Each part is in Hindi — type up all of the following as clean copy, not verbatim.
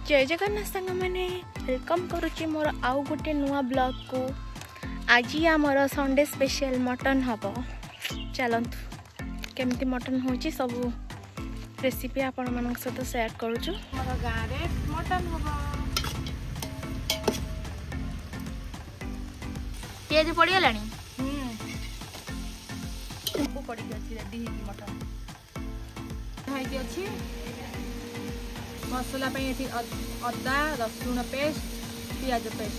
जय जगन्नाथ सांग मैंने वेलकम करुच्ची मोर आउ गोटे नुआ ब्लॉग को। आज आमर संडे स्पेशल मटन हम। चलतु केमती मटन हो सब रेसिपी आपण मान सहित शेयर करुचु। मोर गाँव में मटन हम पियाज पड़गला पड़ी रेडी मटन अच्छी मसला अदा रसुण पेस्ट पियाज पेस्ट।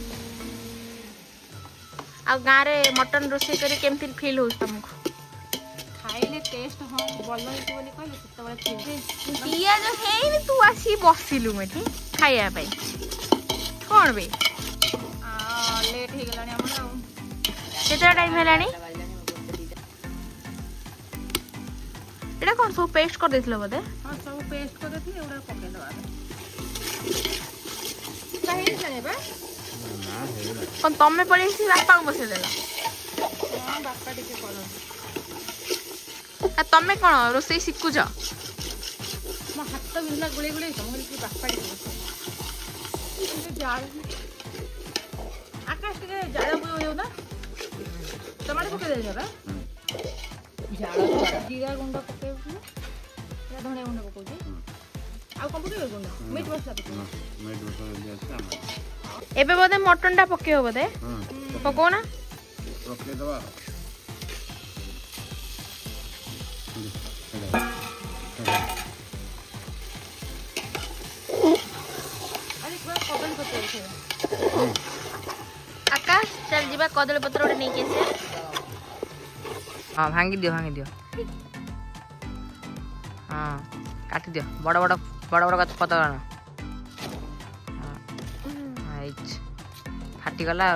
आ गाँव रे मटन रोषे करी केमती फील हो तुमको? खाइले टेस्ट हम भल होली कहले पियाज हेनी तू आसी बसिलु मेठी खाइया पई कोन बे लेट हे गलानी हमर केतरा टाइम हेलानी? एटा कोन सब पेस्ट कर देथिलो बदे? हां सब पेस्ट कर देथि एउडा पके दबा सही चले बा ना हेला कोन तमे पड़ेसी बापा को बसे देला? हां बापा टिके करो आ तमे कोन रोसई सिकु छ? म हाथ बिना गुळे गुळे हमर की बापा टिके जाल आकाश टिके जाल हो ना टमाटर पके दे जरा जीरा गुंड पके या धनिया गुंड पकोजी आ कम पके गुंड मीट मसला दिया एबे बोदे मटन टा पके हो बोदे पको ना पके दवा अरे कदली पत्र आकाश चल जीवा कदली पत्र ओटे नहीं केसे। हाँ भांगी दियो हाँ काटी दियो बड़ बड़ पतर फाटी गला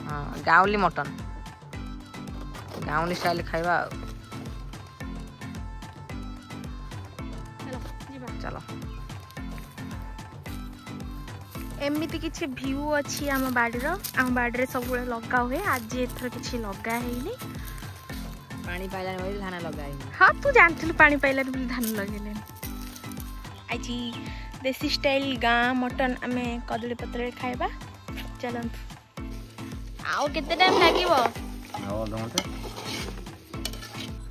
हाँ गाँवली मटन गाँवली स्टाइल खाइबा चलो एमती किसी भ्यू अच्छी आम बाड़ी आम बाड़ी सब लगा हुए आज एथर किसी लगा है पानी पाइला धान लगा हाँ तू जानथिलु पानी पाइला धान लगे आज देसी स्टाइल गाँ मटन आमे कदली पत्र खाइबा। चलतु आउ केते टाइम लागिवो?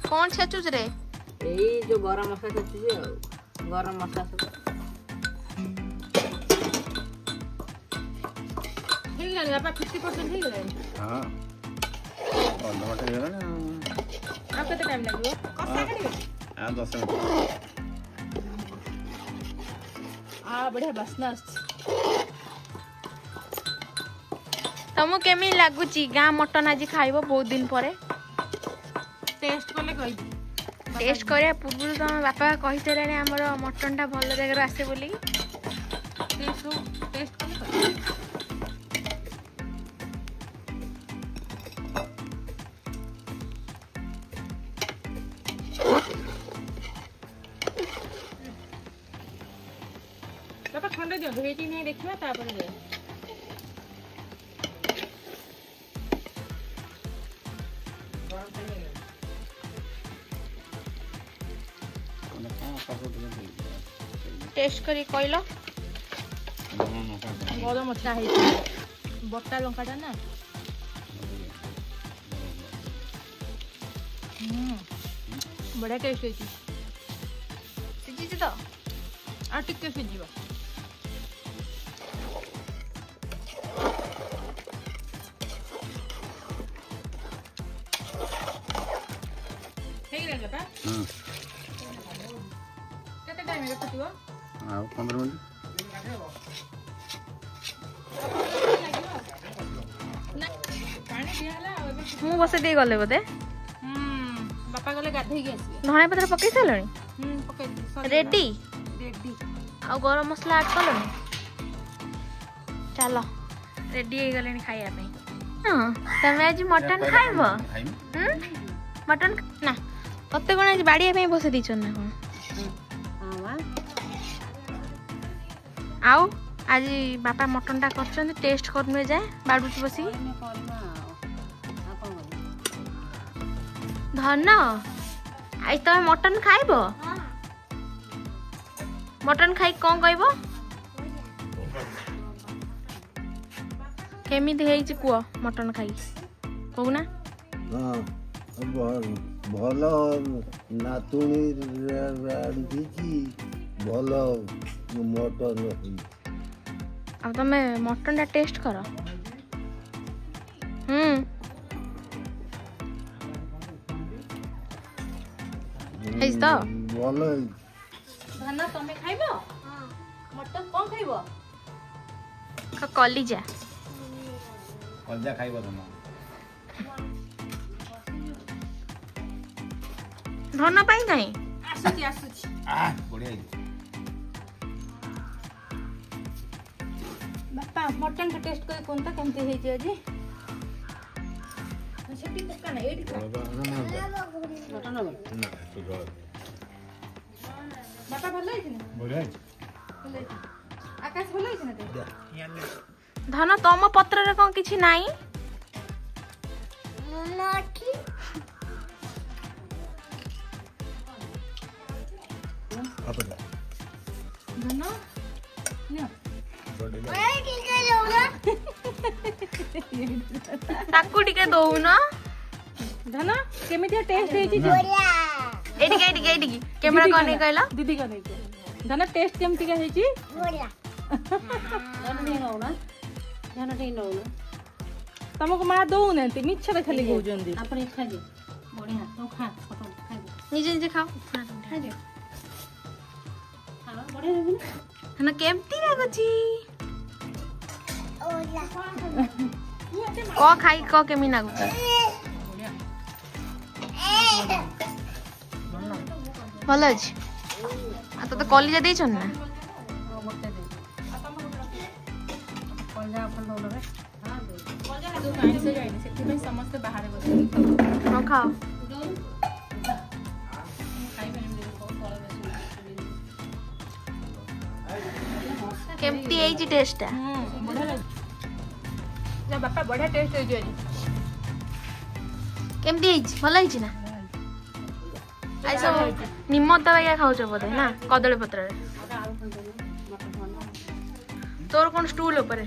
कौन छेचुच रे? एई जो गरम मसला छेचुच गरम मसला सब बापा 50% हो गए। हां और नमक हो गया ना अब कितना टाइम लगेगा? कसा करेगा? हां 10 मिनट आ बढ़िया बसना तुमको केमी लागुची गाँ मटन आज खाइबो बहुत दिन परे? टेस्ट करले कहि टेस्ट करिया पूर्व तुम बापा कहि सारे हमर मटन टा भल जगह आसे बोली टेस्ट करले बापा खंडे दियो भेटी नहीं देखिबा तापर दे टेस्ट करी कहलो गरम अच्छा है बट्टा लंकाटा ना बढ़िया टेस्ट है सिजी तो आ टिके सिजीबा केते टाइम रे फटिबो? आ 15 मिनिट मु बसे दे गले बदे बापा गले गाधई के आसी धनिया पत्र पकई सालणी पकई रेडी रेडी आ गरम मसला ऐड करलनी चलो रेडी हो गलेनी खाइया पे। हां तमे आज मटन खाइबो? मटन ना कते कोन आज बाड़िया पे बसे दी छन ना कोन? हां आओ आज बापा मटन टा करछन टेस्ट करने जाए बाड़ू बसी धन आज तुम मटन खाइब मटन खाई कौन कहब केमिति हेइछि कुआ मटन खाई कहूना भल नातुणी भल मटन अब तमे मटन टा टेस्ट कर हेइस तो भल धन तमे खाइबो मटन कोन खाइबो कलिजा कलिजा खाइबो धन धन पाई नहीं आसुची आसुची बढ़िया बापा मटन का टेस्ट कोई कोनता केमती हे जे जी सेठी पक्का ना एडी खा मटन हो बापा भलो है ना बढ़िया आकाश भलो है ना ते धन तम पत्र रे कोन किछि नाही नाठी धन ना ताकू टिके दऊ न धन केमितिया टेस्ट हे जी एडिके कैमरा कोन नहीं कहला दीदी का नहीं धन टेस्ट केमितिया हे जी बढ़िया धन नहीं नौ ना तुमको मां दऊ नंती मिच्छा खाली कहू जंदी आपण खा जे बढ़िया तो खा फोटो खा निजे निजे खाओ खा जे हां बढ़िया रहबी ना केमती लागछि क खाई क केमी लागछि भल अछि आ तो कलिजा देइ छन ना समस्त बाहर हां खाओ केमती एई जी टेस्ट है जा बापा बढ़िया टेस्ट हो जे केमती एई भल एई ना आई सब निमता बाया खाउछ बोधे ना कदली पत्र रे तोर कोन स्टूल ऊपर